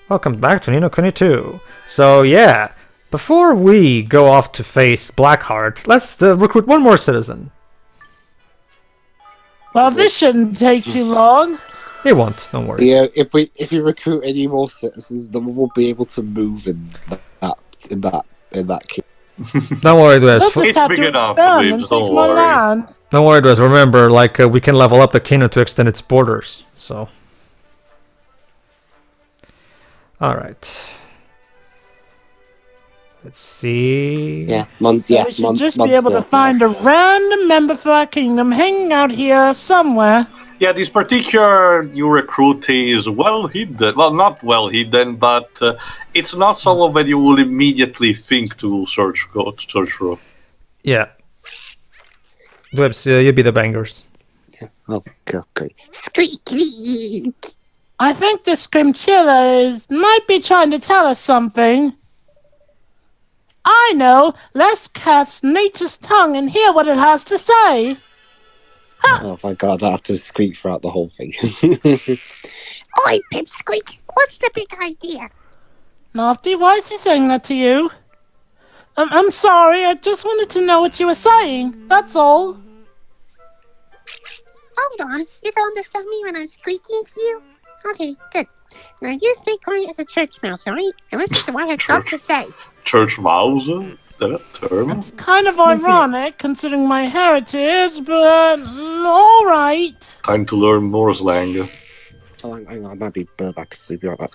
Welcome back to Nino Kuni 2. So yeah, before we go off to face Blackheart, let's recruit one more citizen. Well, this shouldn't take too long. It won't, don't worry. Yeah, if we recruit any more citizens, then we'll be able to move in that case. Don't worry, Dwes. Let's just have to expand and take more land. Don't worry, Dwes. Remember, we can level up the kingdom to extend its borders. So, all right. Let's see. We should just be able to find a random member for our kingdom hanging out here somewhere. Yeah, this particular new recruit is well hidden. Well, not well hidden, but it's not someone that you will immediately think to search for. Yeah. Dwebs, you be the bangers. Yeah. Okay. Squeaky. I think this Scrimchilla might be trying to tell us something. I know. Let's cast nature's tongue and hear what it has to say. Oh my god, I have to squeak throughout the whole thing. Oi, Pipsqueak, what's the big idea? Lofty, why is he saying that to you? I'm sorry, I just wanted to know what you were saying, that's all. Hold on, you can understand me when I'm squeaking to you? Okay, good. Now you stay quiet as a church mouse, alright? And listen to what I've got to say. Church mouse? Is that a term? It's kind of ironic, considering my heritage, but alright. Time to learn more slang. Oh, hang on, I might be back to sleep. Be right back.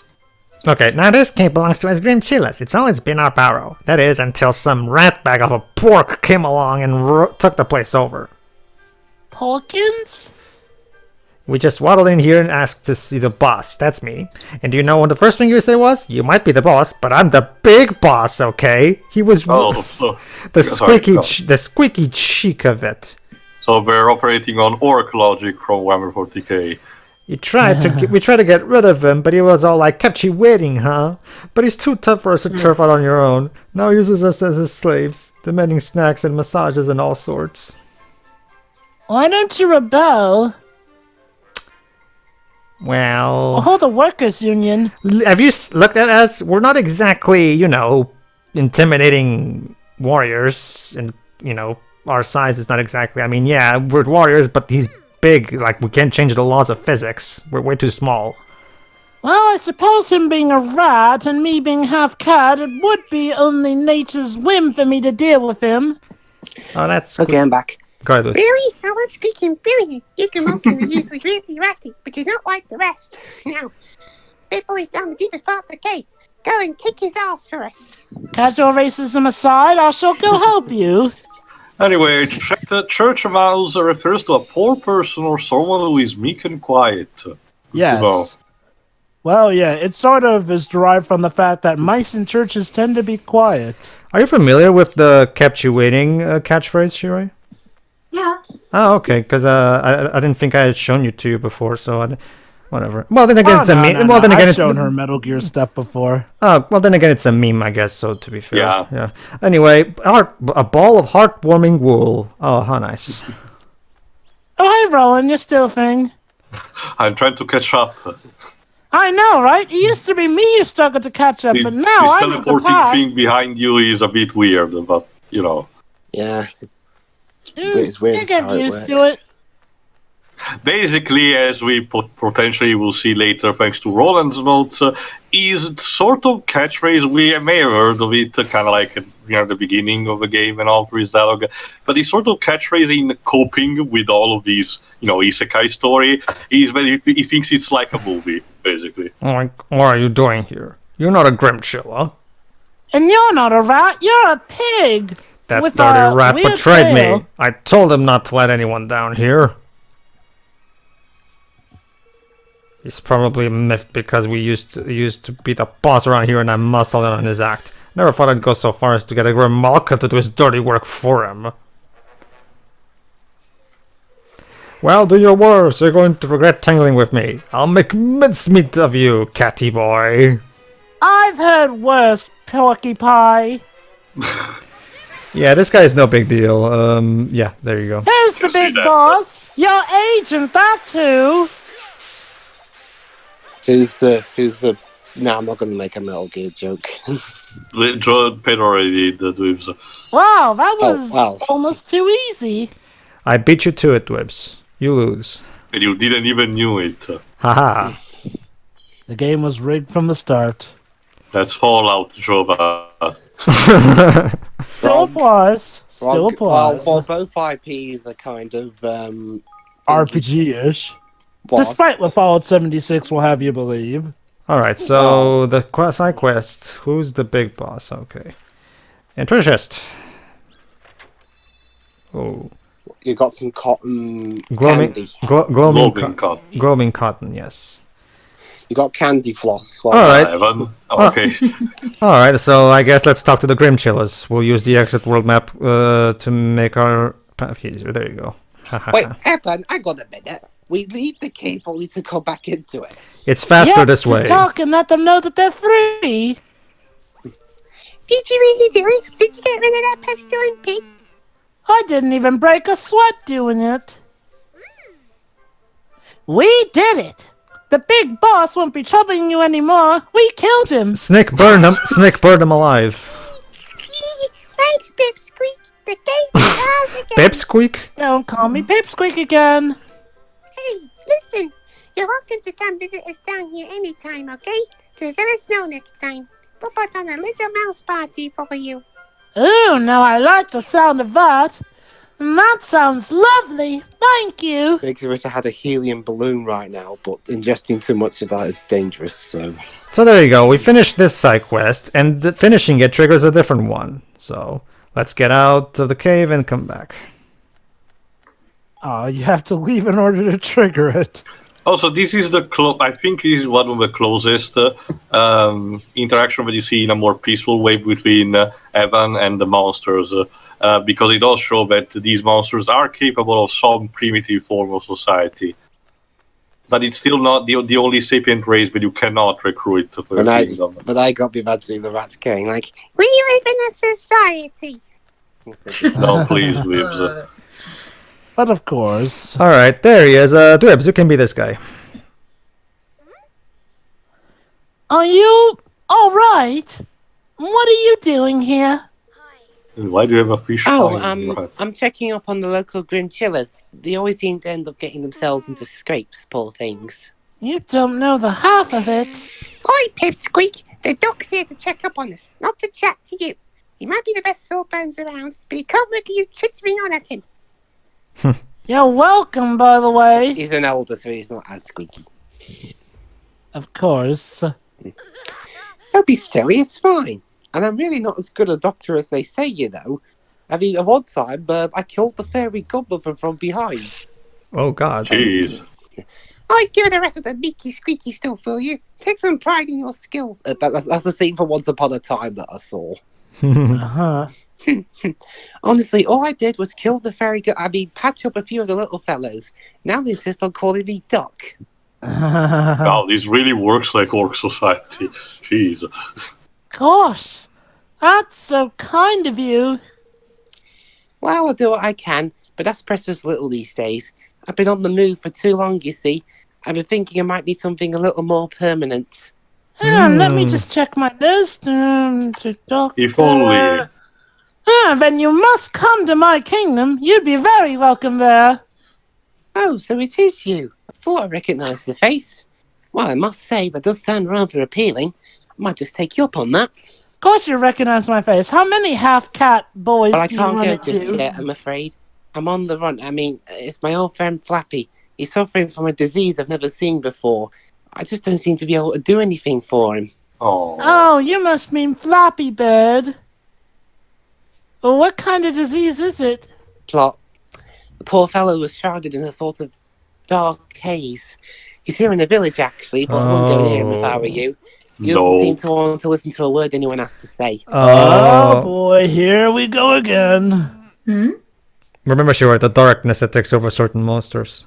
Okay, now this cave belongs to us Grimchillas. It's always been our barrow. That is, until some ratbag of a pork came along and took the place over. Porkins? We just waddled in here and asked to see the boss. That's me. And do you know what the first thing you said was? You might be the boss, but I'm the big boss, okay? He was the squeaky cheek of it. So we're operating on orc logic from Warhammer 40k. We tried to get rid of him, but he was all like, kept you waiting, huh? But he's too tough for us to turf out on your own. Now he uses us as his slaves, demanding snacks and massages and all sorts. Why don't you rebel? Well... hold the workers' union. Have you looked at us? We're not exactly, intimidating warriors. And, our size is not exactly... I mean, yeah, we're warriors, but he's big. Like, we can't change the laws of physics. We're way too small. Well, I suppose him being a rat and me being half cat, it would be only nature's whim for me to deal with him. Oh, that's... Okay, I'm back. Regardless. Really? I want squeaking Billy. You grimalkin are usually really ratty, but you're not like the rest. Now, Pedro is down the deepest part of the cave. Go and kick his ass for us. Casual racism aside, I shall go help you. Anyway, the church mouse refers to a poor person or someone who is meek and quiet. Yes. Well, yeah, it sort of is derived from the fact that mice in churches tend to be quiet. Are you familiar with the kept you waiting catchphrase, Shiroi? Yeah. Oh, okay, because I didn't think I had shown you to you before, so whatever. Well, then again, it's a meme. Well, then again, I've shown her Metal Gear stuff before. Oh, well, then again, it's a meme, I guess, so to be fair. Yeah. Anyway, a ball of heartwarming wool. Oh, how nice. Oh, hey, Rowan, you're still thing. I'm trying to catch up. I know, right? It used to be me you struggled to catch up, but now this I'm the teleporting pack. thing behind you is a bit weird, but, Yeah. It's weird. You get used to it. Basically, as we potentially will see later, thanks to Roland's notes, is sort of catchphrase. We may have heard of it, kind of like near the beginning of the game and all through his dialogue. But it's sort of catchphrase in coping with all of these, isekai story. Is that he thinks it's like a movie, basically. Like, what are you doing here? You're not a Grimchilla. And you're not a rat, you're a pig. That with dirty rat weird betrayed tail. me. I told him not to let anyone down here. He's probably miffed because we used to be the boss around here and I muscled in on his act. Never thought I'd go so far as to get a grimalkin to do his dirty work for him. Well, do your worst. You're going to regret tangling with me. I'll make mincemeat of you, catty boy. I've heard worse, Porky Pie. Yeah, this guy is no big deal. Yeah, there you go. Here's the big boss. Your agent, that's who. Who's the No, I'm not going to make a Metal Gear joke. Pedro already did the Dweebs. Wow, that was wow. almost too easy. I beat you to it, Dwibs. You lose. And you didn't even knew it. Haha. The game was rigged from the start. That's Fallout, Jova. Still applause. Still applause. Well, both IPs are kind of RPG-ish. what? Despite what Fallout 76 will have you believe. Alright, so the side quest. Who's the big boss? Okay. And treasure chest. Oh. You got some cotton Glowing, candy. glowing cotton, yes. You got candy floss. Alright. Evan. Okay. Alright, so I guess let's talk to the Grim Chillers. We'll use the exit world map to make our path easier. There you go. Wait, Evan, I got a minute. We leave the cave only to come back into it. It's faster this way. Talk and let them know that they're free. Did you really do it? Did you get rid of that pestilent pig? I didn't even break a sweat doing it. We did it. The big boss won't be troubling you anymore. We killed him. Snake burned him. Snake burned him alive. Thanks, Pipsqueak. The cave is ours again. Pipsqueak? Don't call me Pipsqueak again. Hey, listen. You're welcome to come visit us down here anytime, okay? Just let us know next time. We'll put on a little mouse party for you. Ooh, now I like the sound of that. That sounds lovely. Thank you. Makes me wish I had a helium balloon right now, but ingesting too much of that is dangerous, so... So there you go. We finished this side quest, and finishing it triggers a different one. So let's get out of the cave and come back. Oh, you have to leave in order to trigger it. Also, this is I think this is one of the closest interaction that you see in a more peaceful way between Evan and the monsters, because it does show that these monsters are capable of some primitive form of society. But it's still not the only sapient race that you cannot recruit for your kingdom. But I got the imagining the rats going like, We live in a society. No, please, Libs. But of course. Alright, there he is. Dwibs, you can be this guy. Are you alright? What are you doing here? Why do you have a fish? I'm checking up on the local Grim Chillers. They always seem to end up getting themselves into scrapes, poor things. You don't know the half of it. Oi, Pipsqueak. The doc's here to check up on us, not to chat to you. He might be the best sawbones around, but he can't look at you chittering on at him. You're welcome, by the way. He's an older, so he's not as squeaky. Of course. Don't be silly, it's fine. And I'm really not as good a doctor as they say, you know. I mean, at one time, I killed the fairy godmother from behind. Oh, God. Jeez. I'd give the rest of the meeky squeaky still for you. Take some pride in your skills. That's the scene from Once Upon a Time that I saw. Uh-huh. Honestly, all I did was kill the fairy patch up a few of the little fellows. Now they insist on calling me Doc. Wow, this really works like Orc Society. Jeez. Gosh, that's so kind of you. Well, I'll do what I can, but that's precious little these days. I've been on the move for too long, you see. I've been thinking I might need something a little more permanent. Let me just check my list. If only. Then you must come to my kingdom. You'd be very welcome there. Oh, so it is you. I thought I recognised the face. Well, I must say, that does sound rather appealing. I might just take you up on that. Of course you recognize my face. How many half-cat boys But I do you can't run go into? just yet, I'm afraid. I'm on the run. I mean, it's my old friend Flappy. He's suffering from a disease I've never seen before. I just don't seem to be able to do anything for him. Oh, you must mean Flappy Bird. Well, what kind of disease is it? Plot. The poor fellow was shrouded in a sort of dark haze. He's here in the village, actually, but I wouldn't go near him if I were you. He doesn't seem to want to listen to a word anyone has to say. Oh boy, here we go again. Remember, Shiva, the darkness that takes over certain monsters.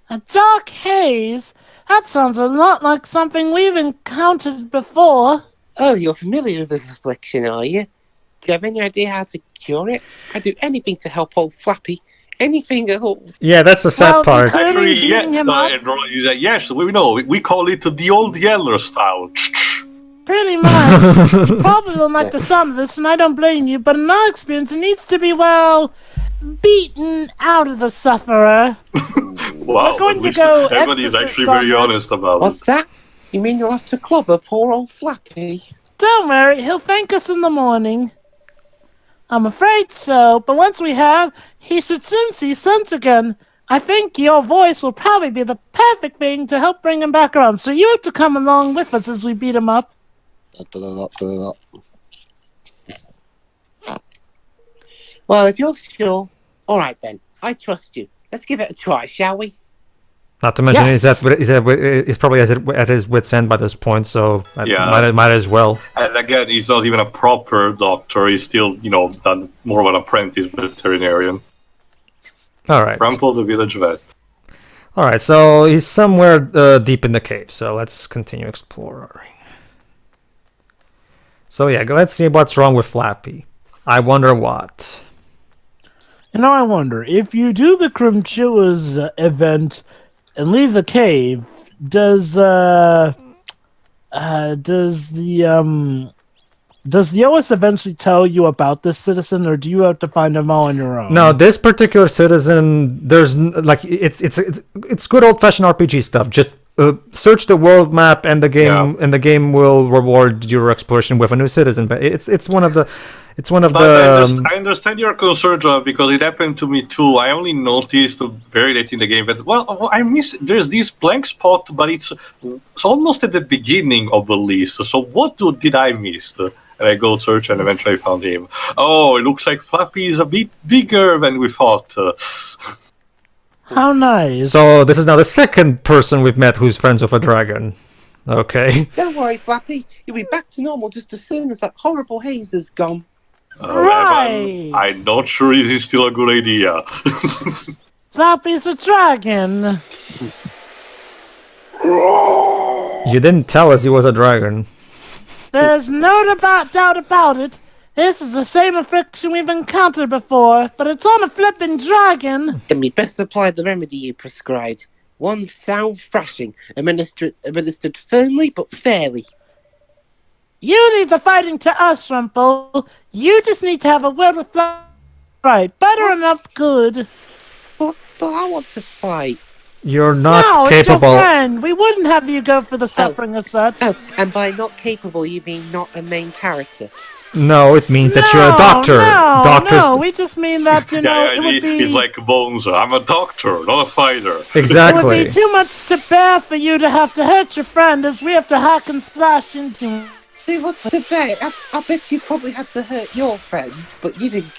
A dark haze? That sounds a lot like something we've encountered before. Oh, you're familiar with this affliction, are you? Do you have any idea how to cure it? I'd do anything to help old Flappy. anything at all. Yeah, that's the sad part. Actually, beating him up. yes, we know. We call it the old Yeller style. Pretty much. Probably don't like the sound of this, and I don't blame you, but in our experience, it needs to be, well, beaten out of the sufferer. Wow, We're going at to least go everybody is exorcist actually on very this. honest about What's it. that? You mean you'll have to clobber poor old Flappy? Don't worry, he'll thank us in the morning. I'm afraid so, but once we have, he should soon see sense again. I think your voice will probably be the perfect thing to help bring him back around, so you have to come along with us as we beat him up. Well, if you're sure, all right then. I trust you. Let's give it a try, shall we? Not to mention, Yes. he's probably at his wit's end by this point, so might as well. And again, he's not even a proper doctor. He's still, done more of an apprentice veterinarian. All right. Rumpel, the village vet. All right, so he's somewhere deep in the cave, so let's continue exploring. So yeah, let's see what's wrong with Flappy. I wonder what. I wonder, if you do the Crimchilla's event and leave the cave, does the OS eventually tell you about this citizen, or do you have to find him all on your own? No, this particular citizen, it's good old-fashioned RPG stuff. Just search the world map, and the game will reward your exploration with a new citizen. But it's one of the. I understand your concern, because it happened to me too. I only noticed very late in the game that there's this blank spot, but it's almost at the beginning of the list. So what did I miss? And I go search and eventually found him. Oh, it looks like Flappy is a bit bigger than we thought. How nice. So this is now the second person we've met who's friends with a dragon. Okay. Don't worry, Flappy. You'll be back to normal just as soon as that horrible haze is gone. Right. I'm not sure this is still a good idea. Flappy's a dragon. You didn't tell us he was a dragon. There's no doubt about it. This is the same affliction we've encountered before, but it's on a flippin' dragon. Then we best apply the remedy you prescribed. One sound thrashing, administered firmly but fairly. You leave the fighting to us, Rumpel. You just need to have a word with Flappy. Right, better enough good. But I want to fight. You're not No, capable. it's your friend. We wouldn't have you go for the suffering of such. Oh, and by not capable, you mean not a main character. No, it means that you're a doctor. No, we just mean that, it would be... He's like Bones. I'm a doctor, not a fighter. Exactly. It would be too much to bear for you to have to hurt your friend, as we have to hack and slash into him. See, what's the bet? I bet you probably had to hurt your friends, but you didn't.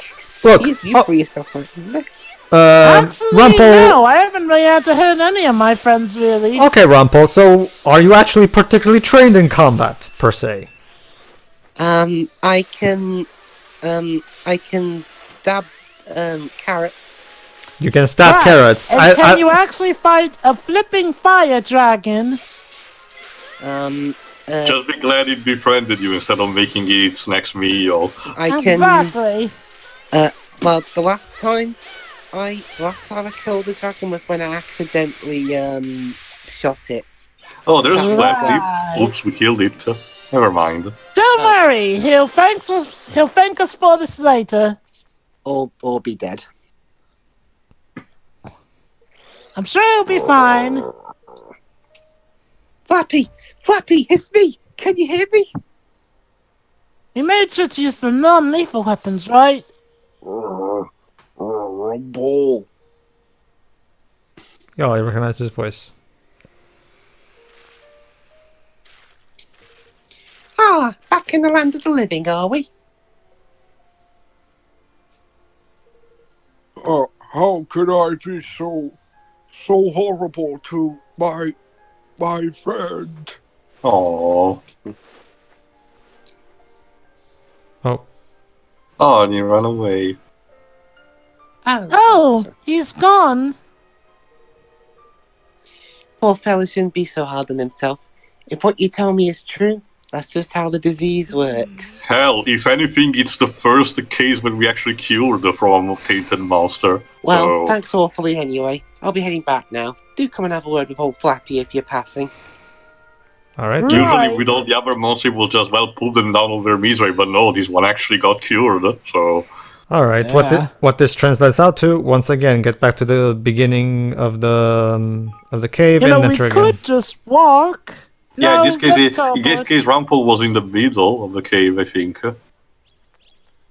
Look, You free yourself from it. Actually, Rumpel. no, I haven't really had to hurt any of my friends, really. Okay, Rumpel. So, are you actually particularly trained in combat, per se? I can stab carrots. You can stab Right. carrots. And can you actually fight a flipping fire dragon? Just be glad it befriended you instead of making it its next meal. I can. Exactly. Well, the last time I killed a dragon was when I accidentally shot it. Oh, there's Right. plenty. Oops, we killed it. Never mind. Don't worry, he'll thank us for this later. Or be dead. I'm sure he'll be fine. Flappy, it's me. Can you hear me? We made sure to use the non-lethal weapons, right? Rumpel. Oh, I recognize his voice. Back in the land of the living, are we? How could I be so horrible to my friend? Oh. Oh, and you run away. Oh, he's gone. Poor fella shouldn't be so hard on himself. If what you tell me is true, That's just how the disease works. Hell, if anything, it's the first case when we actually cured from a tainted monster. Well, So, thanks awfully anyway. I'll be heading back now. Do come and have a word with old Flappy if you're passing. All right. usually Right. with all the other monsters, we'll just, put them down on their misery, but no, this one actually got cured, so... All right. Yeah. What this translates out to, once again, get back to the beginning of the cave You know, and we enter could again. just walk. Yeah, No, in this let's case, teleport. Rumpel was in the middle of the cave, I think.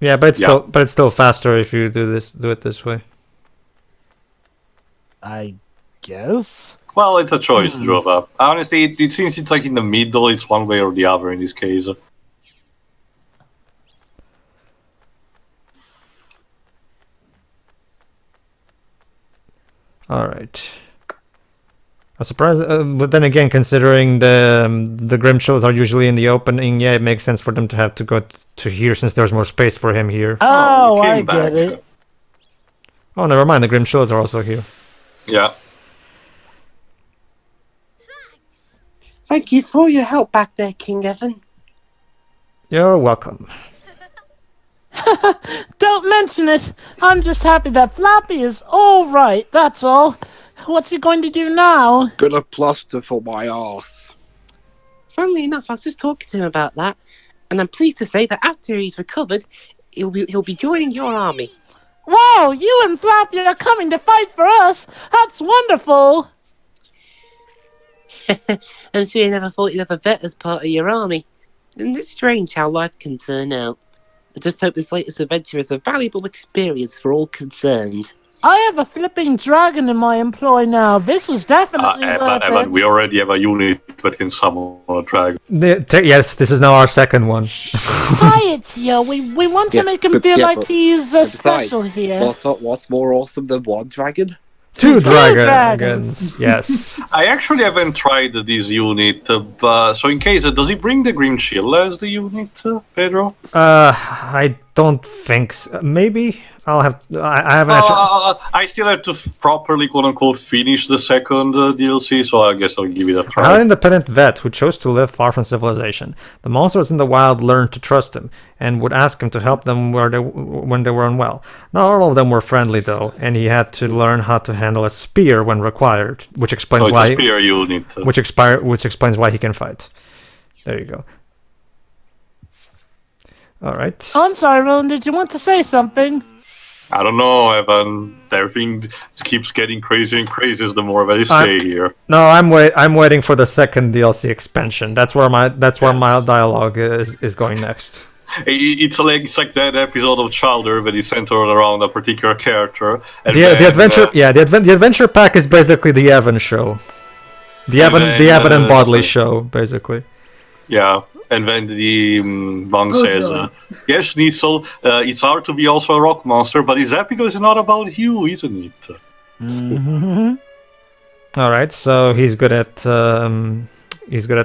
Yeah, but it's Yeah. still faster if you do it this way. I guess. Well, it's a choice, Jova. Honestly, it seems it's like in the middle, it's one way or the other in this case. All right. I'm surprised, but then again, considering the Grim shows are usually in the opening, yeah, it makes sense for them to have to go to here since there's more space for him here. Oh, he I came get back. it. Oh, never mind. The Grim shows are also here. Yeah. Thank you for your help back there, King Evan. You're welcome. Don't mention it. I'm just happy that Flappy is all right. That's all. What's he going to do now? Get a plaster for my ass. Funnily enough, I was just talking to him about that, and I'm pleased to say that after he's recovered, he'll be joining your army. Whoa, you and Flappy are coming to fight for us. That's wonderful. I'm sure you never thought you'd have a vet as part of your army. And it's strange how life can turn out. I just hope this latest adventure is a valuable experience for all concerned. I have a flipping dragon in my employ now. This was definitely worth Evan, it. we already have a unit that can summon a dragon. Yes, this is now our second one. Quiet here. We want to Yeah, make him but- feel yeah, like but- he's but besides, special here. What's more awesome than one dragon? Two dragons. dragons. Yes. I actually haven't tried this unit, but so in case, does he bring the Green Chill as the unit, Pedro? I don't think so. Maybe I'll have. I haven't actually. I still have to properly, quote unquote, finish the second DLC, so I guess I'll give it a An try. independent vet who chose to live far from civilization. The monsters in the wild learned to trust him and would ask him to help them when they were unwell. Not all of them were friendly though, and he had to learn how to handle a spear when required, which explains So it's why. a spear unit. Which explains why he can fight. There you go. All right. Oh, I'm sorry, Roland. Did you want to say something? I don't know, Evan. Everything keeps getting crazier and crazier the more that I stay here. No, I'm waiting for the second DLC expansion. That's where my dialogue is going next. It's like that episode of Childer that is centered around a particular character. And The then, adventure, the adventure pack is basically the Evan show. The Evan and Bodley show, basically. Yeah, and then the Bang says, yes, Niesel, it's hard to be also a rock monster, but it's happy because it's not about you, isn't it? Mm-hmm. All right, so he's good at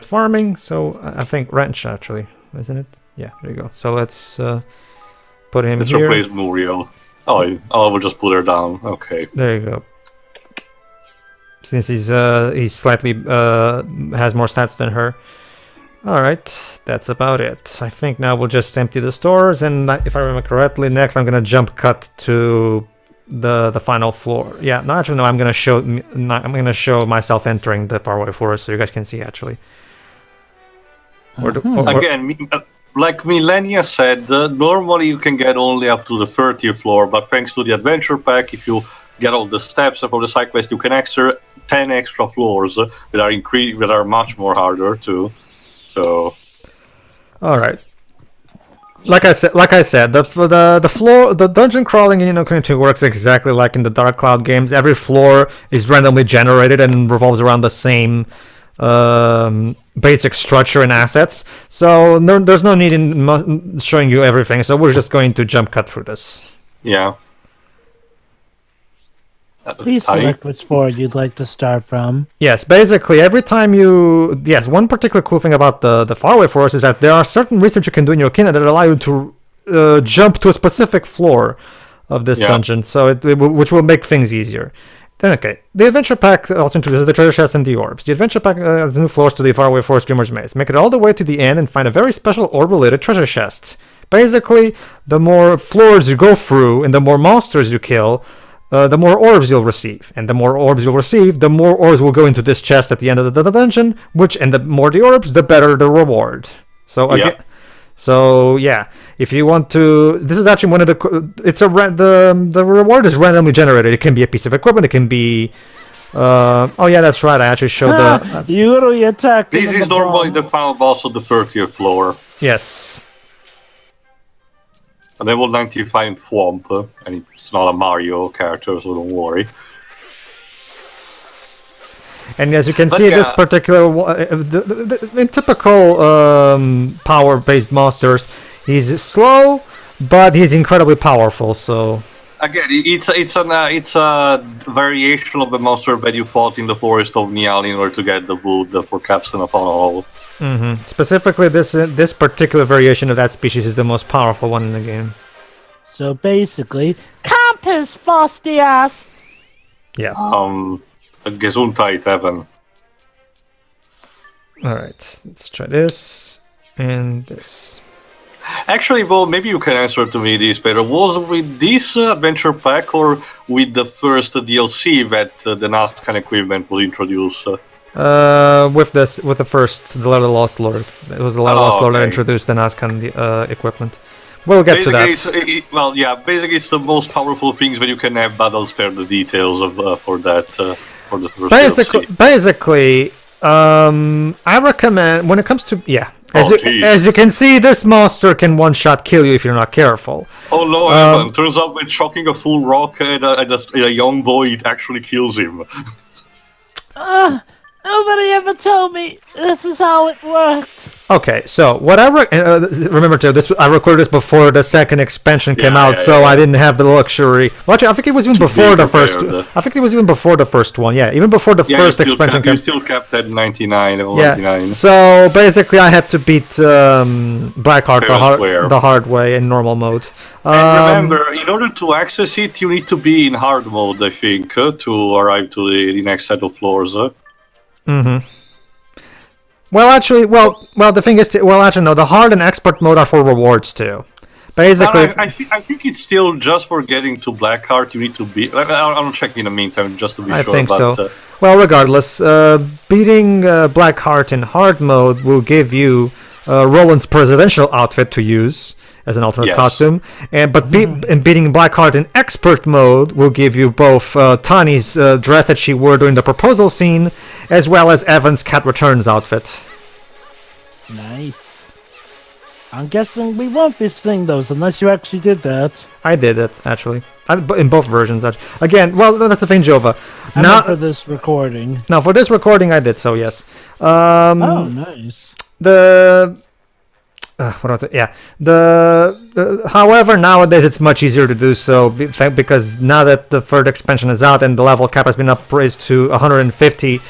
farming. So I think ranch actually, isn't it? Yeah, there you go. So let's put him Let's here. replace Muriel. Oh, we'll just put her down. Okay. There you go. Since he's slightly has more stats than her. All right, that's about it. I think now we'll just empty the stores, and if I remember correctly, next I'm gonna jump cut to the final floor. Yeah, no, actually no, I'm gonna show myself entering the Faraway Forest so you guys can see actually. Again, like Millennia said, normally you can get only up to the 30th floor, but thanks to the adventure pack, if you get all the steps for the side quest, you can extra 10 extra floors that are much more harder too. So, all right. Like I said, the dungeon crawling in Kuni works exactly like in the Dark Cloud games. Every floor is randomly generated and revolves around the same basic structure and assets. So there's no need in showing you everything. So we're just going to jump cut through this. yeah. Please select which floor you'd like to start from. Yes, basically every time one particular cool thing about the Faraway Forest is that there are certain research you can do in your Kina that allow you to jump to a specific floor of this dungeon, so which will make things easier. Okay, the adventure pack also introduces the treasure chest and the orbs. The adventure pack adds new floors to the Faraway Forest Dreamer's Maze. Make it all the way to the end and find a very special orb-related treasure chest. Basically, the more floors you go through and the more monsters you kill, the more orbs you'll receive. And the more orbs you'll receive, the more orbs will go into this chest at the end of the dungeon, and the more the orbs, the better the reward. So again... Yeah. So yeah, if you want to, this is actually one of the. The reward is randomly generated. It can be a piece of equipment. It can be. Oh yeah, that's right. I actually showed the. You literally attack. This is normally the final boss of the 30th floor. Yes. A level 95 Thwomp, and it's not a Mario character, so don't worry. And as you can see, this particular, in typical power-based monsters, he's slow, but he's incredibly powerful. So again, it's a variation of the monster that you fought in the forest of Nyall in order to get the wood for Capstone upon all. Mm-hmm. Specifically, this particular variation of that species is the most powerful one in the game. So basically, Campus Frosty ass. Yeah. Gesundheit, Evan. Alright, let's try this and this. Actually, well, maybe you can answer to me this, Pedro. Was with this adventure pack or with the first DLC that the Nazcan equipment was introduced? With the first, the Lost Lord. It was the Lost Lord that introduced the Nazcan equipment. We'll get to that. Basically it's the most powerful things that you can have, but I'll spare the details of for that. Basically, I recommend when it comes to as you can see, this monster can one-shot kill you if you're not careful. Oh no, Evan! Turns out when shocking a full rock at a young boy, it actually kills him. Nobody ever told me this is how it worked. Okay, so what I remember too, I recorded this before the second expansion came out, so I didn't have the luxury. Well, actually, I think it was even before the first. I think it was even before the first one. Yeah, even before the first expansion came. You still kept at 99 or 99. So basically, I had to beat Blackheart the hard way in normal mode. And remember, in order to access it, you need to be in hard mode, I think, to arrive to the next set of floors. Mm-hmm. Well, actually, the thing is, no, the hard and expert mode are for rewards too. Basically, I think it's still just for getting to Blackheart. You need to be. I'll check in the meantime just to be sure. I think so. Well, regardless, beating Blackheart in hard mode will give you Roland's presidential outfit to use as an alternate costume, and beating Blackheart in expert mode will give you both Tani's dress that she wore during the proposal scene, as well as Evan's Cat Returns outfit. Nice. I'm guessing we won't be seeing those unless you actually did that. I did it, actually. In both versions. Again, well, that's the thing, Jova. Not for this recording. No, for this recording I did so, yes. Oh, nice. However, nowadays it's much easier to do so because now that the third expansion is out and the level cap has been upraised to 150,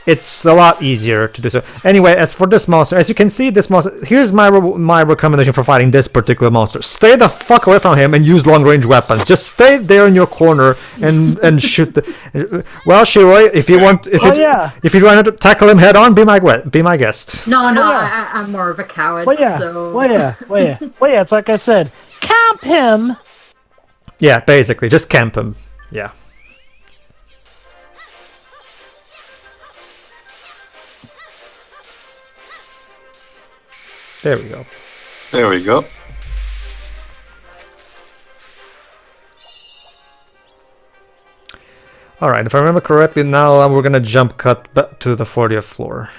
it's a lot easier to do so. Anyway, as for this monster, as you can see, this monster, here's my recommendation for fighting this particular monster. Stay the fuck away from him and use long-range weapons. Just stay there in your corner and shoot the... Well, Shiroi, if you want to tackle him head on, be my guest. No, I'm more of a coward. It's like I said, camp him. Yeah, basically, just camp him. Yeah. There we go. Alright, if I remember correctly, now we're gonna jump cut back to the 40th floor.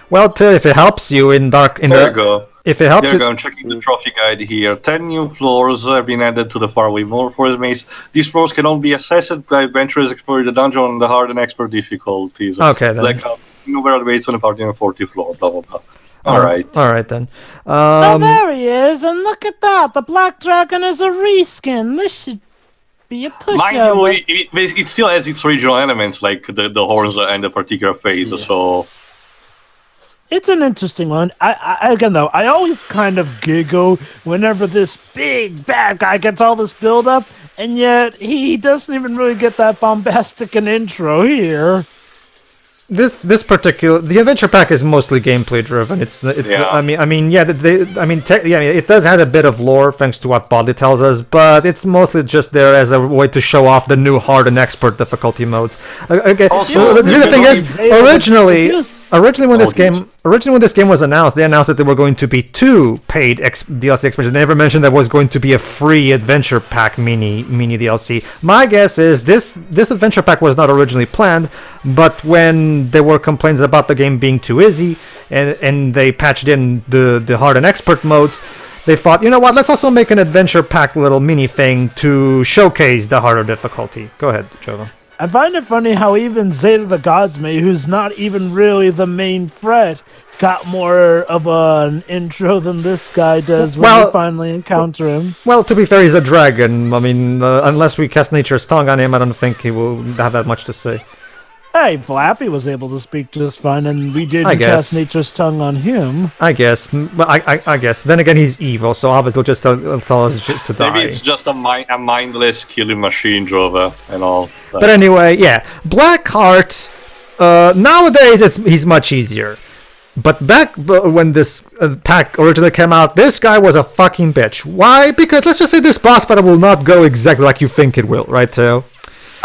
Well, if it helps you in dark... There you go. If it helps you... I'm checking the trophy guide here. 10 new floors have been added to the Faraway Forest Maze. These floors can only be accessed by adventurers exploring the dungeon on the hard and expert difficulties. Okay, then. Where the waits on the party on the 40th floor, blah blah blah. Alright then. Oh, there he is, and look at that! The Black Dragon is a reskin. This should be a pushover. Mind you, it still has its original elements, like the horns and the particular face, so... It's an interesting one. Again, though, I always kind of giggle whenever this big bad guy gets all this build-up, and yet he doesn't even really get that bombastic an intro here. This particular the adventure pack is mostly gameplay driven. It's Yeah. I mean it does have a bit of lore thanks to what Bodley tells us, but it's mostly just there as a way to show off the new hard and expert difficulty modes. Okay, Also, the thing is, originally when this game was announced, they announced that there were going to be 2 paid DLC expansions. They never mentioned there was going to be a free adventure pack mini DLC. My guess is this adventure pack was not originally planned, but when there were complaints about the game being too easy, and they patched in the hard and expert modes, they thought, you know what, let's also make an adventure pack little mini thing to showcase the harder difficulty. Go ahead, Jova. I find it funny how even Zeta the Godsmate, who's not even really the main threat, got more of an intro than this guy does when you finally encounter him. Well, to be fair, he's a dragon. I mean, unless we cast Nature's Tongue on him, I don't think he will have that much to say. Hey, Flappy was able to speak just fine, and we didn't cast Nature's Tongue on him. I guess. But I guess. Then again, he's evil, so obviously he'll just tell us to die. Maybe it's just a mindless killing machine, Jova, and all. But anyway, yeah. Blackheart, nowadays he's much easier. But back when this pack originally came out, this guy was a fucking bitch. Why? Because let's just say this boss battle will not go exactly like you think it will, right, Teo?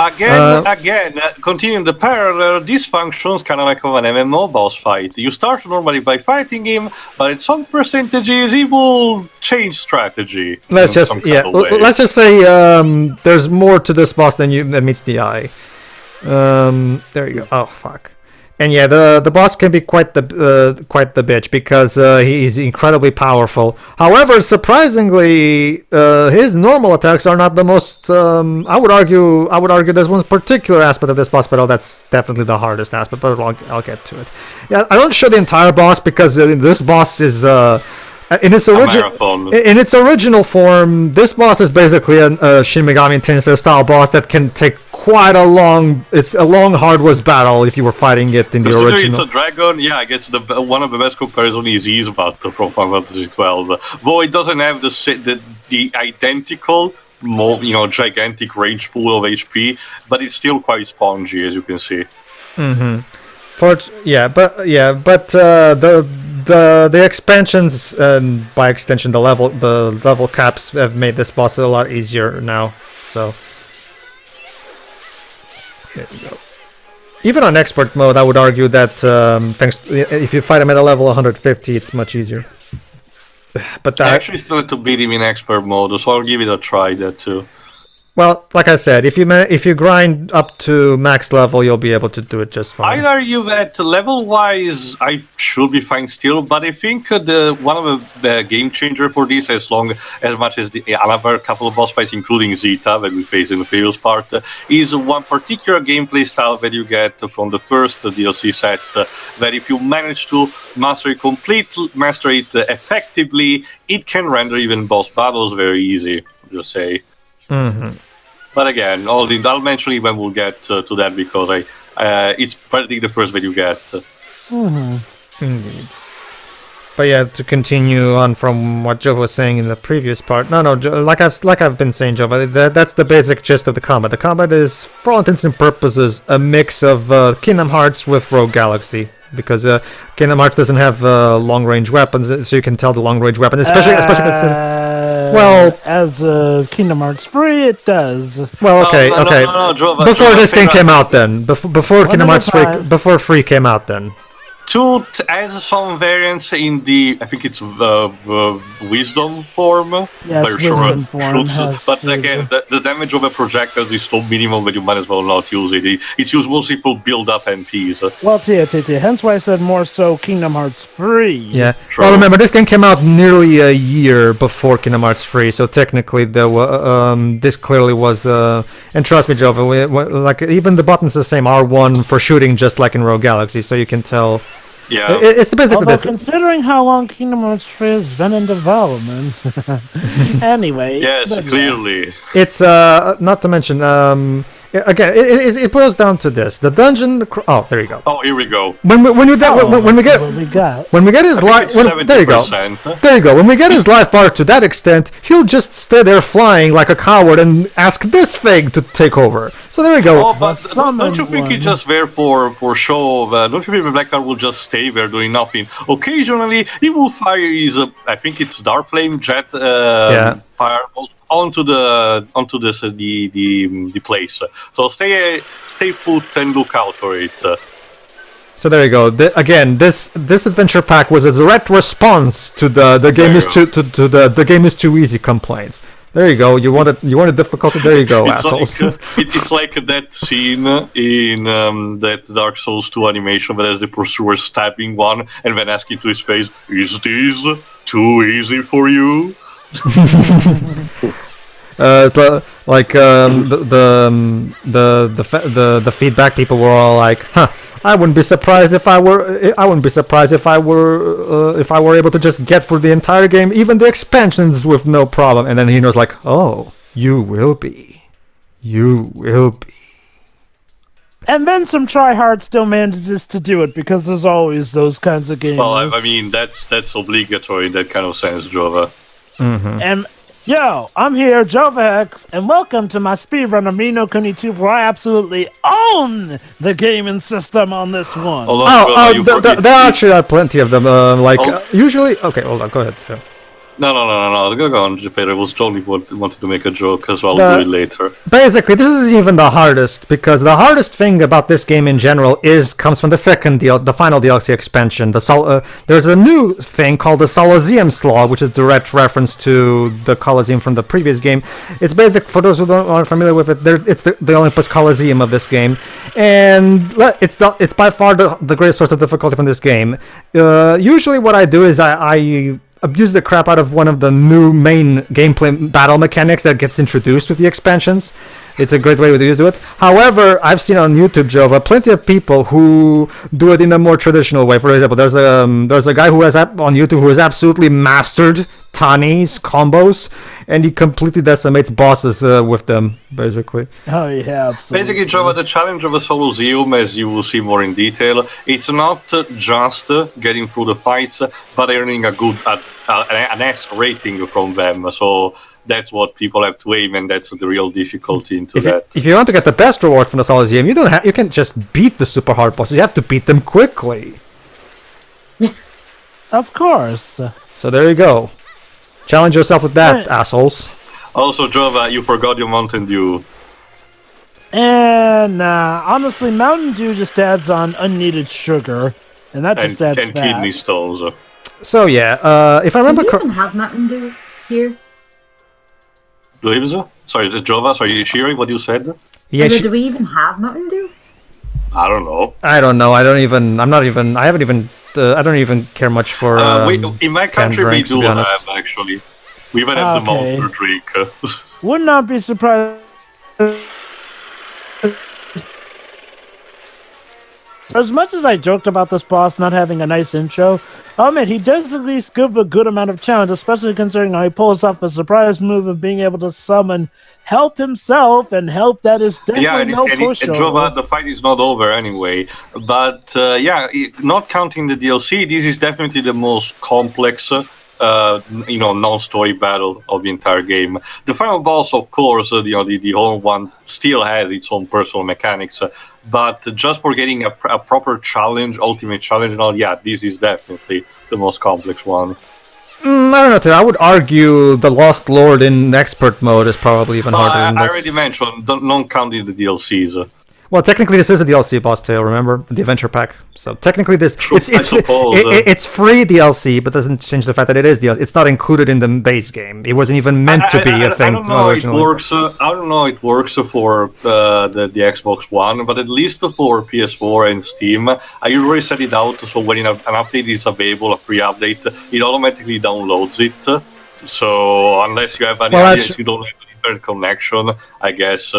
Again, continuing the parallel, this functions kind of like an MMO boss fight. You start normally by fighting him, but at some percentages he will change strategy. Let's just say there's more to this boss than meets the eye. There you go. Oh fuck. And yeah, the boss can be quite the bitch because he's incredibly powerful. However, surprisingly, his normal attacks are not the most. I would argue there's one particular aspect of this boss battle that's definitely the hardest aspect, but I'll get to it. Yeah, I don't show the entire boss because this boss is in its original form. This boss is basically a Shin Megami Tensei style boss that can take quite a long. It's a long, hardware battle if you were fighting it in the original. It's a dragon. Yeah, I guess one of the best comparisons is Easebat from Final Fantasy 12. Though it doesn't have the identical, gigantic range pool of HP, but it's still quite spongy, as you can see. Mm-hmm. The expansions and by extension the level caps have made this boss a lot easier now. So. There you go. Even on expert mode, I would argue that if you fight him at a level 150, it's much easier. But I actually still have to beat him in expert mode, so I'll give it a try there too. Well, like I said, if you grind up to max level, you'll be able to do it just fine. I'd argue that level-wise, I should be fine still, but I think one of the game changer for this, as much as the another couple of boss fights, including Zeta that we faced in the previous part, is one particular gameplay style that you get from the first DLC set. That if you manage to master it effectively, it can render even boss battles very easy. Just say. Mm-hmm. But again, I'll mention it when we'll get to that because it's practically the first that you get. Mm-hmm. Indeed. But yeah, to continue on from what Jova was saying in the previous part. Like I've been saying, Jova, that's the basic gist of the combat. The combat is, for all intents and purposes, a mix of Kingdom Hearts with Rogue Galaxy. Because Kingdom Hearts doesn't have long-range weapons, so you can tell the long-range weapon, especially considering. Well, as Kingdom Hearts 3, it does. Well, okay. Before this game came out, then before Kingdom Hearts 3, before 3 came out, then. 2 has some variants in the, I think it's wisdom form. Yes, wisdom form has but again, the damage of a projectile is so minimal that you might as well not use it. It's used mostly for build up MPs. Well, hence why I said more so Kingdom Hearts 3. Yeah. True. Well, remember, this game came out nearly a year before Kingdom Hearts 3, so technically this clearly was. And trust me, Jova, like even the button's the same R1 for shooting, just like in Rogue Galaxy, so you can tell. Yeah. It's basically this. Considering how long Kingdom Hearts 3 has been in development. Anyway. Yes, clearly. It's, not to mention, again, it boils down to this: the dungeon. Oh, there you go. Oh, here we go. When we get his life, there you go. There you go. When we get his life bar to that extent, he'll just stay there flying like a coward and ask this thing to take over. So there we go. Oh, but don't you think he's just there for show? Don't you think the Blackheart will just stay there doing nothing? Occasionally, he will fire his, I think it's Dark Flame jet fireball onto the place. So stay put and look out for it. So there you go. Again, this adventure pack was a direct response to the game is the game is too easy complaints. There you go. You wanted difficulty. There you go, assholes. It's like that scene in that Dark Souls 2 animation, where there's the pursuer stabbing one and then asking to his face, "Is this too easy for you?" It's like the feedback people were all like, "Huh, I wouldn't be surprised if I were able to just get through the entire game, even the expansions, with no problem." And then he knows, like, "Oh, you will be. And then some tryhard still manages to do it, because there's always those kinds of games. Well, I mean, that's obligatory in that kind of sense, Jova. Mm-hmm. And yo, I'm here, JovaX, and welcome to my speedrunner Mino Kuni 2, where I absolutely own the gaming system on this one. There actually are plenty of them. Usually. Okay, hold on. Go ahead. Yeah. No. Go on, Pedro. I was totally wanted to make a joke, so I'll do it later. Basically, this is even the hardest, because the hardest thing about this game in general comes from the final DLC expansion. There's a new thing called the Coliseum Slog, which is direct reference to the Coliseum from the previous game. It's basic, for those who aren't familiar with it, it's the Olympus Coliseum of this game, and it's by far the greatest source of difficulty from this game. Usually what I do is I abuse the crap out of one of the new main gameplay battle mechanics that gets introduced with the expansions. It's a great way to do it. However, I've seen on YouTube, Jova, plenty of people who do it in a more traditional way. For example, there's a guy who has on YouTube who has absolutely mastered Tani's combos, and he completely decimates bosses with them, basically. Oh yeah, absolutely. Basically, Jova, the challenge of a Coliseum, as you will see more in detail, it's not just getting through the fights, but earning an S rating from them. So that's what people have to aim, and that's the real difficulty into that. If you want to get the best reward from the Coliseum, you can't just beat the super hard bosses. You have to beat them quickly. Of course. So there you go. Challenge yourself with that, assholes. Also, Jova, you forgot your Mountain Dew. And honestly, Mountain Dew just adds on unneeded sugar, and that just adds and fat. kidney stones. So yeah, if I remember correctly, do you even have Mountain Dew here? Sorry, Jova, are you sharing what you said? Yeah, do we even have Mountain Dew? I don't know. I don't even care much for. In my country, drinks, we do have, actually. We even have the monster drink. Would not be surprised. As much as I joked about this boss not having a nice intro, he does at least give a good amount of challenge, especially considering how he pulls off the surprise move of being able to summon help himself, and help that is definitely no pushover. Jova, the fight is not over anyway. But not counting the DLC, this is definitely the most complex non-story battle of the entire game. The final boss, of course, the whole one still has its own personal mechanics, but just for getting a proper challenge, ultimate challenge, and all, this is definitely the most complex one. I don't know, Tim. I would argue the Lost Lord in expert mode is probably even harder than this. I already mentioned, don't count in the DLCs. Well, technically, this is a DLC boss tale. Remember the adventure pack. So technically, it's free DLC, but doesn't change the fact that it is DLC. It's not included in the base game. It wasn't even meant to be a thing originally. I don't know. It works for the Xbox One, but at least for PS4 and Steam, I already set it out. So when an update is available, a free update, it automatically downloads it. So unless you have any ideas, you don't have an internet connection, I guess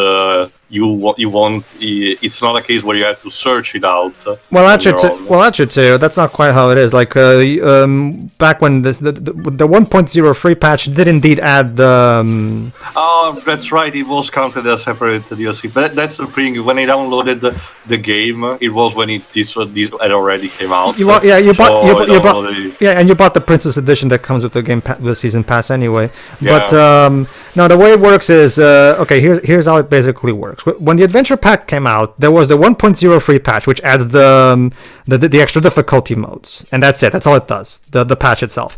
you want. It's not a case where you have to search it out. Well, actually, too. That's not quite how it is. Like back when the 1.0 free patch did indeed add the. Oh, that's right. It was counted as separate DLC. But that's the thing. When I downloaded the game, it was when this had already came out. You bought and you bought the Princess Edition that comes with the season pass anyway. Yeah. But no, the way it works is okay. Here's how it basically works. When the adventure pack came out, there was the 1.0 free patch, which adds the extra difficulty modes, and that's it. That's all it does. The patch itself.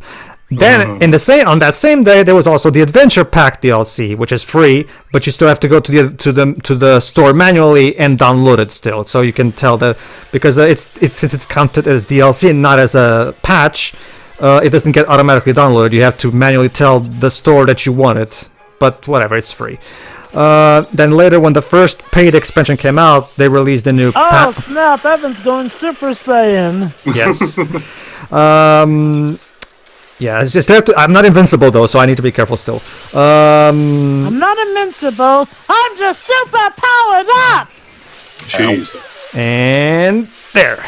Then on that same day, there was also the adventure pack DLC, which is free, but you still have to go to the store manually and download it still. So you can tell because since it's counted as DLC and not as a patch, it doesn't get automatically downloaded. You have to manually tell the store that you want it. But whatever, it's free. Then later, when the first paid expansion came out, they released a new snap, Evan's going Super Saiyan. Yes. Yeah, it's just I'm not invincible though, so I need to be careful still. I'm not invincible. I'm just super powered up. Jeez. And there.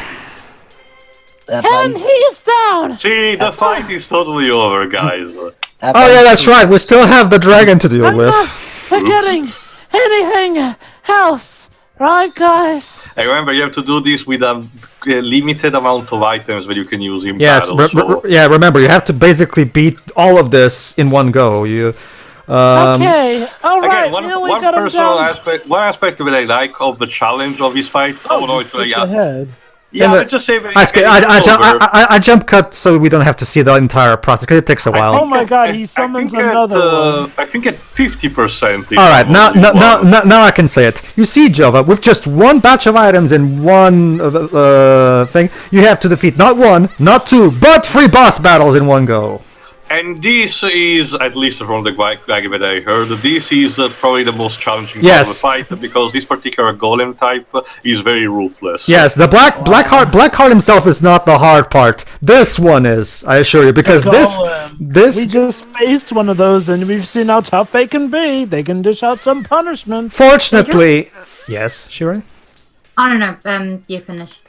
And he's down. See, the fight is totally over, guys. Oh yeah, that's right. We still have the dragon to deal with. Not forgetting anything else, right, guys? And remember, you have to do this with a limited amount of items that you can use in battle. Yes, remember, you have to basically beat all of this in one go. Okay, all right. One aspect that I like of the challenge of this fight. Yeah, just say that I jump cut so we don't have to see the entire process because it takes a while. Oh my god, he summons another one. I think at 50%. Alright, now I can say it. You see, Jova, with just one batch of items and one thing, you have to defeat not one, not two, but 3 boss battles in one go. And this is, at least from the guide that I heard, this is probably the most challenging part of the fight because this particular golem type is very ruthless. Yes, the Blackheart himself is not the hard part. This one is, I assure you, because this we just faced one of those and we've seen how tough they can be. They can dish out some punishment. Fortunately, yes, Shirei? I don't know. You finish.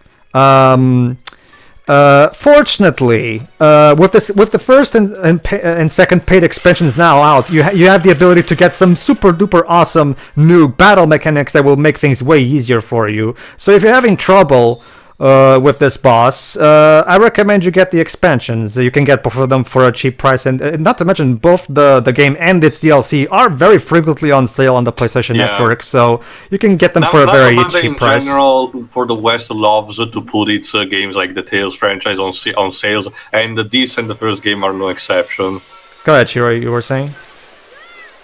Fortunately, with the first and second paid expansions now out, you have the ability to get some super duper awesome new battle mechanics that will make things way easier for you. So if you're having trouble with this boss, I recommend you get the expansions. You can get both of them for a cheap price, and not to mention both the game and its DLC are very frequently on sale on the PlayStation Network, so you can get them for a very cheap price. In general, for the West loves to put its games like the Tales franchise on sales, and this and the first game are no exception. Go ahead, Shiro, you were saying?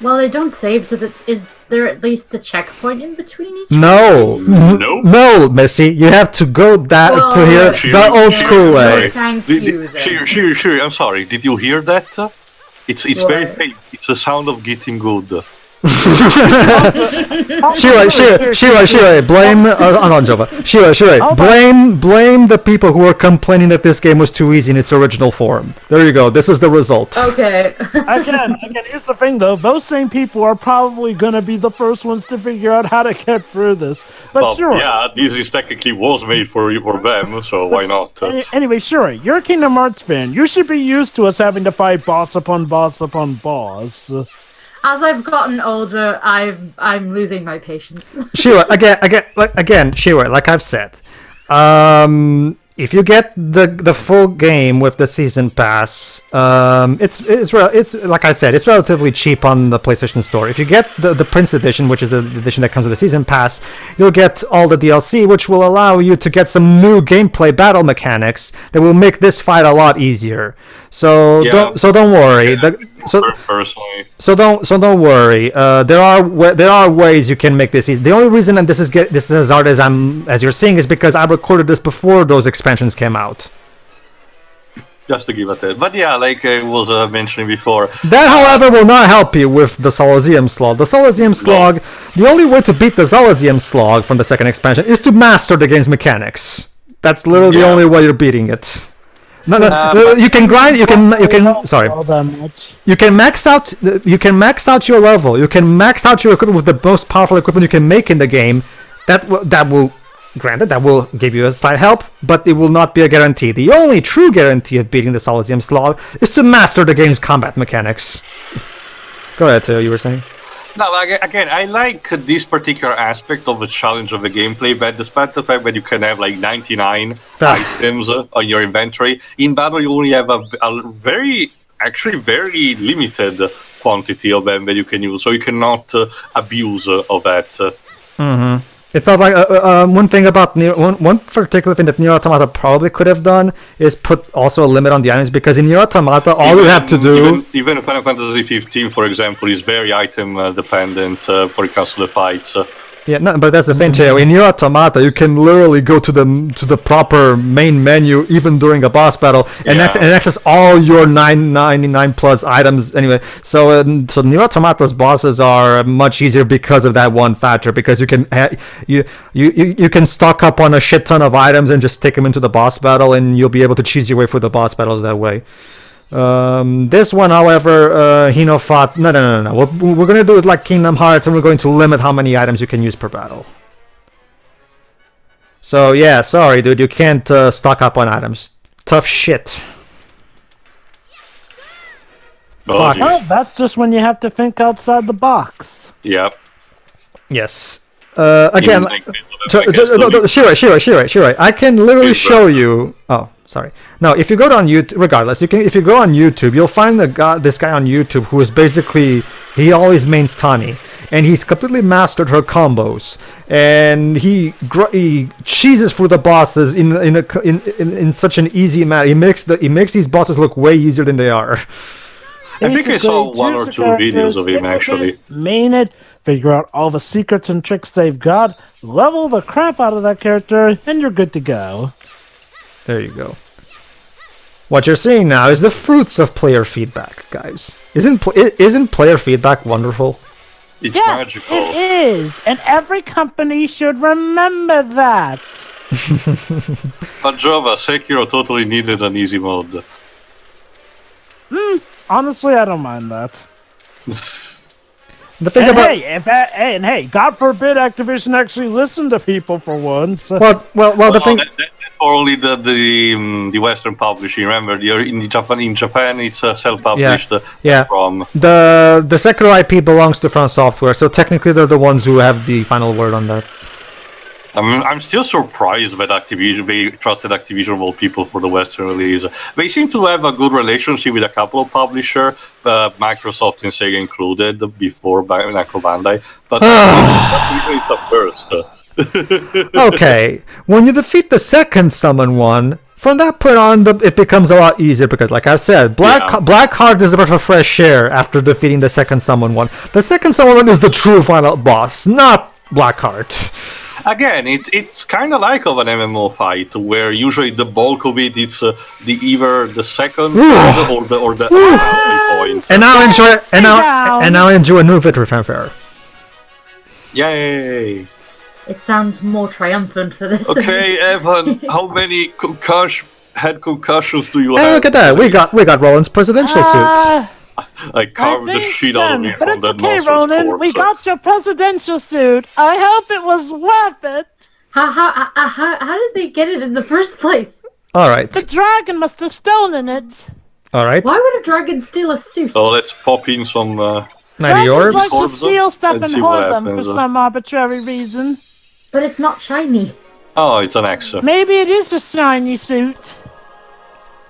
Well, they don't save is there at least a checkpoint in between each? No, no, Missy. You have to go to here the old school way. Thank you. Sure. I'm sorry. Did you hear that? It's very faint. It's the sound of getting good. Shirei, blame blame the people who were complaining that this game was too easy in its original form. There you go. This is the result. Okay. Again, here's the thing though. Those same people are probably gonna be the first ones to figure out how to get through this. But this is technically was made for them, so why not? Anyway, Shirei, you're a Kingdom Hearts fan. You should be used to us having to fight boss upon boss upon boss. As I've gotten older, I'm losing my patience. Shira, again, Shira, like I've said, if you get the full game with the season pass, it's like I said, it's relatively cheap on the PlayStation Store. If you get the Prince Edition, which is the edition that comes with the season pass, you'll get all the DLC, which will allow you to get some new gameplay battle mechanics that will make this fight a lot easier. So don't worry. Don't worry. There are ways you can make this easy. The only reason that this is as hard as you're seeing is because I recorded this before those expansions came out. Just to give it a... But yeah, like I was mentioning before... That, however, will not help you with the Solazium Slog. The Solazium Slog... The only way to beat the Solazium Slog from the second expansion is to master the game's mechanics. That's literally the only way you're beating it. No, you can grind. You can. Sorry. All that much. You can max out. You can max out your level. You can max out your equipment with the most powerful equipment you can make in the game. That will. Granted, that will give you a slight help, but it will not be a guarantee. The only true guarantee of beating the Solisium slog is to master the game's combat mechanics. Go ahead, Theo, you were saying? No, again, I like this particular aspect of the challenge of the gameplay, but despite the fact that you can have like 99 items on your inventory, in battle you only have a very limited quantity of them that you can use, so you cannot abuse of that. Mm-hmm. It's not like one thing about one particular thing that Nier Automata probably could have done is put also a limit on the items, because in Nier Automata all you have to do even Final Fantasy 15, for example, is very item dependent for it comes to the fights. Yeah, no, but that's the thing, Cheo. In Nier Automata, you can literally go to the proper main menu even during a boss battle and access all your 999 plus items. Anyway, so Nier Automata's bosses are much easier because of that one factor. Because you can you can stock up on a shit ton of items and just take them into the boss battle, and you'll be able to choose your way through the boss battles that way. This one, however, Hino thought, no. We're going to do it like Kingdom Hearts, and we're going to limit how many items you can use per battle. So, yeah, sorry, dude, you can't stock up on items. Tough shit. Well, that's just when you have to think outside the box. Yep. Yes. Again, Shirai, I can literally show you... Oh, sorry. No, if you go on YouTube, regardless, if you go on YouTube, you'll find this guy on YouTube who is basically, he always mains Tani, and he's completely mastered her combos, and he cheeses through the bosses in such an easy manner. He makes these bosses look way easier than they are. I think I saw one or two videos of him actually. Main it, figure out all the secrets and tricks they've got, level the crap out of that character, and you're good to go. There you go. What you're seeing now is the fruits of player feedback, guys. Isn't player feedback wonderful? It's magical. It is, and every company should remember that. But Java, Sekiro totally needed an easy mode. Honestly, I don't mind that. The thing hey, God forbid Activision actually listen to people for once. Well, the thing. Or only the Western publishing. Remember, in Japan, it's self-published. Yeah. From the Sekiro IP belongs to From Software, so technically they're the ones who have the final word on that. I'm still surprised that they trusted Activision of all people for the Western release. They seem to have a good relationship with a couple of publishers, Microsoft and Sega included, before Namco Bandai. But it's a first. Okay, when you defeat the second summon one, from that point on, it becomes a lot easier because, like I said, Blackheart is a breath of fresh air after defeating the second summon one. The second summon one is the true final boss, not Blackheart. Again, it's kind of like of an MMO fight where usually the bulk of it is either the second or the point. And now enjoy a new victory fanfare. Yay! It sounds more triumphant for this. Okay, Evan, how many head concussions do you have? Hey, look at that! We got Roland's presidential suit. I carved the shit out of me from that okay, monster's Roland, corpse. we got your presidential suit. I hope it was worth it. How did they get it in the first place? All right. The dragon must have stolen it. All right. Why would a dragon steal a suit? So let's pop in some orbs. Like to steal stuff and hoard them happens. for some arbitrary reason. But it's not shiny. Oh, it's an axe. Maybe it is a shiny suit.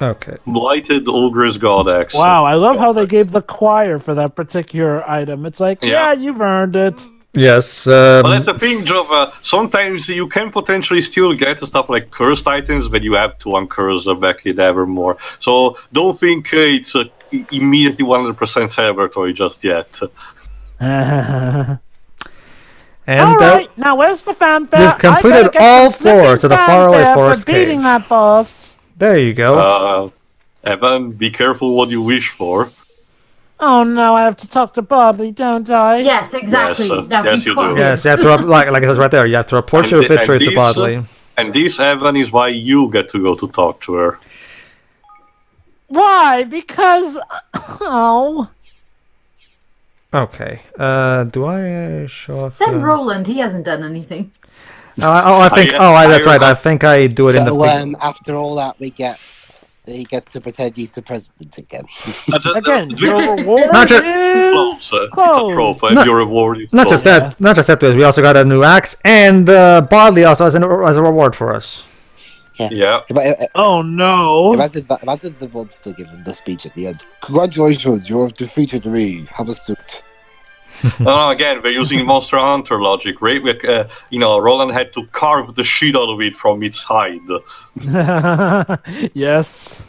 Okay. Blighted Ogre's God axe. Wow, I love how they gave the choir for that particular item. It's like, yeah you've earned it. Yes. But that's the thing, Jova. Sometimes you can potentially still get stuff like cursed items, but you have to uncurse back it evermore. So don't think it's immediately 100% celebratory just yet. And Alright, now where's the fanfare? You've completed all floors of the Faraway Forest Cave. Beating that boss. There you go. Evan, be careful what you wish for. Oh no, I have to talk to Bodley, don't I? Yes, exactly. Yes, you do. Yes, you have to like it says right there. You have to report your victory to Bodley. And this, Evan, is why you get to go to talk to her. Why? Because... Oh... Okay. Do I show up? Send Roland. He hasn't done anything. I think. That's right. I think I do it in the. After all that, he gets to pretend he's the president again. Again, your reward Not just- is It's a close. trope, and your reward is Not just that. Not just that. We also got a new axe, and Bodley also as a reward for us. Yeah. Oh no! Imagine the monster giving the speech at the end. Congratulations, you have defeated me. Have a suit. Again, we're using Monster Hunter logic, right? Roland had to carve the shit out of it from its hide. Yes.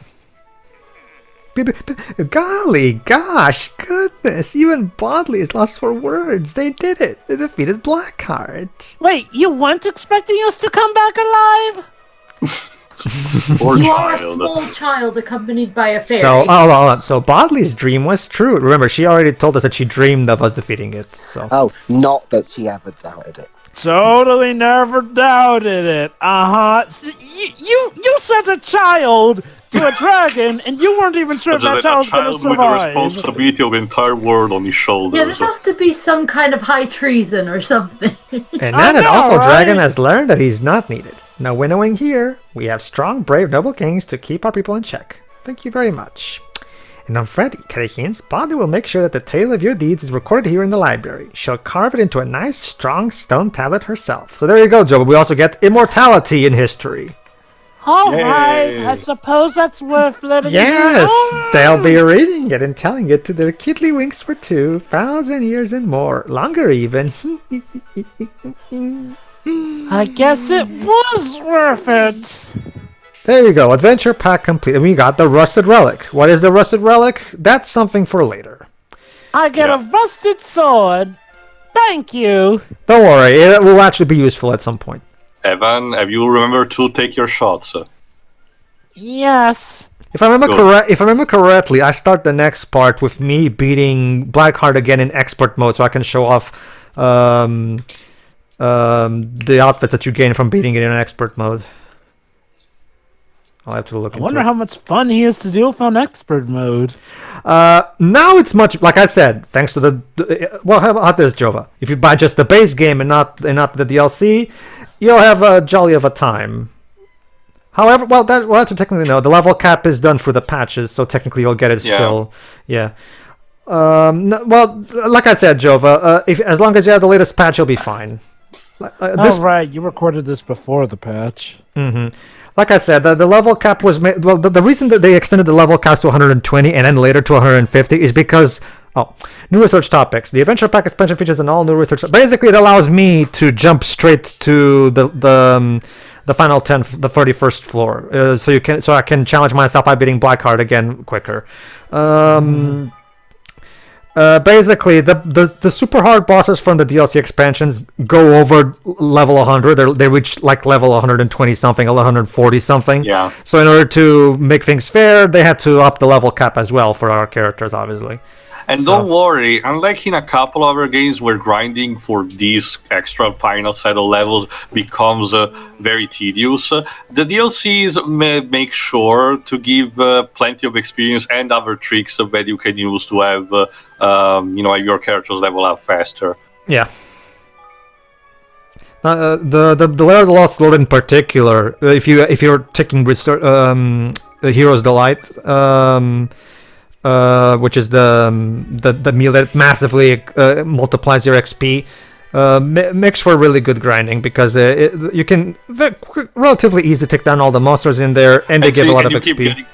Golly, gosh, goodness! Even Bodley is lost for words. They did it. They defeated Blackheart. Wait, you weren't expecting us to come back alive? Poor You are a child. small child accompanied by a fairy. So, hold on. So Bodley's dream was true. Remember, she already told us that she dreamed of us defeating it. So. Oh, not that she ever doubted it. Totally never doubted it. You sent a child to a dragon, and you weren't even sure if that child was going to child with the survive. responsibility of the entire world on his shoulders. Yeah, this has to be some kind of high treason or something. And now that awful dragon has learned that he's not needed. Now, winnowing here, we have strong, brave, noble kings to keep our people in check. Thank you very much. And on Freddy, Carihins, Bodley will make sure that the tale of your deeds is recorded here in the library. She'll carve it into a nice, strong stone tablet herself. So there you go, Joe. But we also get immortality in history. All Yay. right, I suppose that's worth letting Yes, you know. they'll be reading it and telling it to their kiddlywinks for 2,000 years and more. Longer even. I guess it was worth it. There you go, adventure pack complete. And we got the rusted relic. What is the rusted relic? That's something for later. I get a rusted sword. Thank you. Don't worry, it will actually be useful at some point. Evan, have you remembered to take your shots? Yes. If I remember correctly, I start the next part with me beating Blackheart again in expert mode, so I can show off the outfits that you gain from beating it in expert mode. I'll have to look I into wonder it. how much fun he is to do with on expert mode. Now it's much, like I said, thanks to well, how about this, Jova? If you buy just the base game and not the DLC, you'll have a jolly of a time. However, that's technically no. The level cap is done for the patches, so technically you'll get it still. Yeah. Well, like I said, Jova, as long as you have the latest patch, you'll be fine. All right, you recorded this before the patch. Mm-hmm. Like I said, the level cap was made. Well, the reason that they extended the level cap to 120 and then later to 150 is because new research topics. The adventure pack expansion features an all new research. Basically, it allows me to jump straight to the final 10, the 31st floor. So I can challenge myself by beating Blackheart again quicker. Basically, the super hard bosses from the DLC expansions go over level 100. They reach like level 120 something, 140 something. Yeah. So in order to make things fair, they had to up the level cap as well for our characters, obviously. And don't worry, unlike in a couple other games where grinding for these extra final set of levels becomes very tedious, the DLCs make sure to give plenty of experience and other tricks that you can use to have your characters level up faster. Yeah. The Lair of the Lost Lord in particular, if you're taking Heroes Delight, which is the meal that massively multiplies your XP, makes for really good grinding because you can relatively easily take down all the monsters in there, and they give a lot of XP.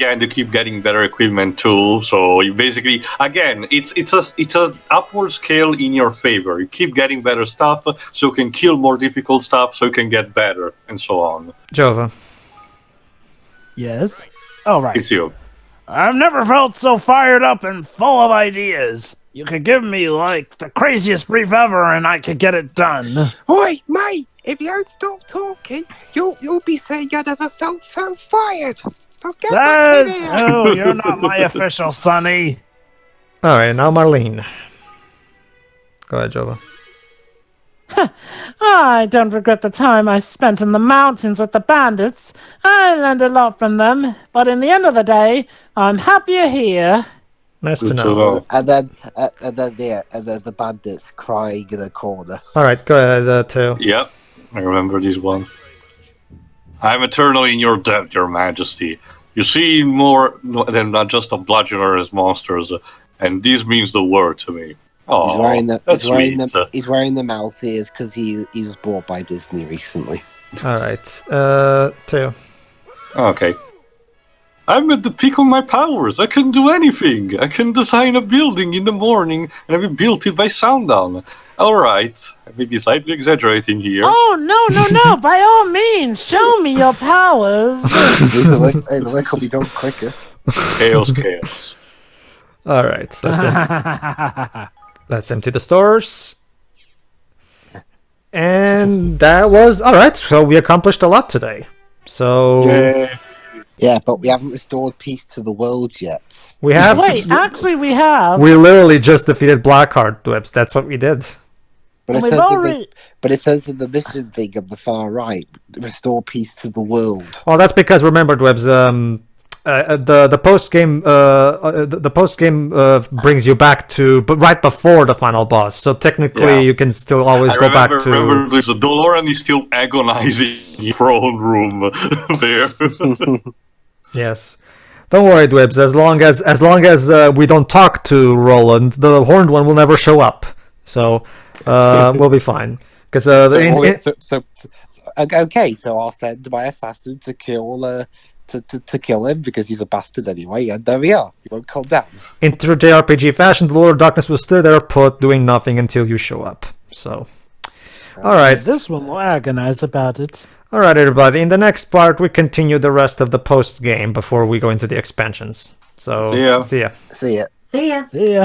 And you keep getting better equipment too. So you basically, again, it's a upward scale in your favor. You keep getting better stuff, so you can kill more difficult stuff, so you can get better, and so on. Jova. Yes. All right. It's you. I've never felt so fired up and full of ideas. You could give me, like, the craziest brief ever and I could get it done. Oi, mate! If you don't stop talking, you'll be saying you never felt so fired. Now get back in Says here. who? You're not my official sonny. Alright, now Marlene. Go ahead, Jova. I don't regret the time I spent in the mountains with the bandits. I learned a lot from them, but in the end of the day, I'm happier here. Nice to Good to know. know. And then the bandits crying in a corner. All right, go ahead, too. Yep, I remember this one. I'm eternally in your debt, your majesty. You see more than not just a bludgeoner as monsters, and this means the world to me. Oh, He's wearing the mouse ears because he was bought by Disney recently. All right, 2. Okay. I'm at the peak of my powers. I can do anything. I can design a building in the morning and have it built it by sundown. All right, I may be slightly exaggerating here. Oh, no, by all means, show me your powers. The work will be done quicker. Chaos. All right, let's empty the stores. And that was all right. So we accomplished a lot today. So Yay. Yeah, but we haven't restored peace to the world yet. we have. Wait, actually we have. We literally just defeated Blackheart, Dwibs. That's what we did. But We've already... it says in the mission thing on the far right, restore peace to the world. Oh, that's because remember, Dwibs. The post game brings you back to right before the final boss. So technically, you can still always go back to. Remember, the Doloran is still agonizing in her own room there. Yes. Don't worry, Dwibs. As long as we don't talk to Roland, the horned one will never show up. So we'll be fine. Because okay, so I'll send my assassin to kill to kill him because he's a bastard anyway, and there we are. He won't calm down. in true JRPG fashion, the Lord of Darkness will stay there put, doing nothing until you show up. So, all right. This one will agonize about it. All right, everybody. In the next part, we continue the rest of the post game before we go into the expansions. So, Yeah. see ya. See ya. See ya. See ya.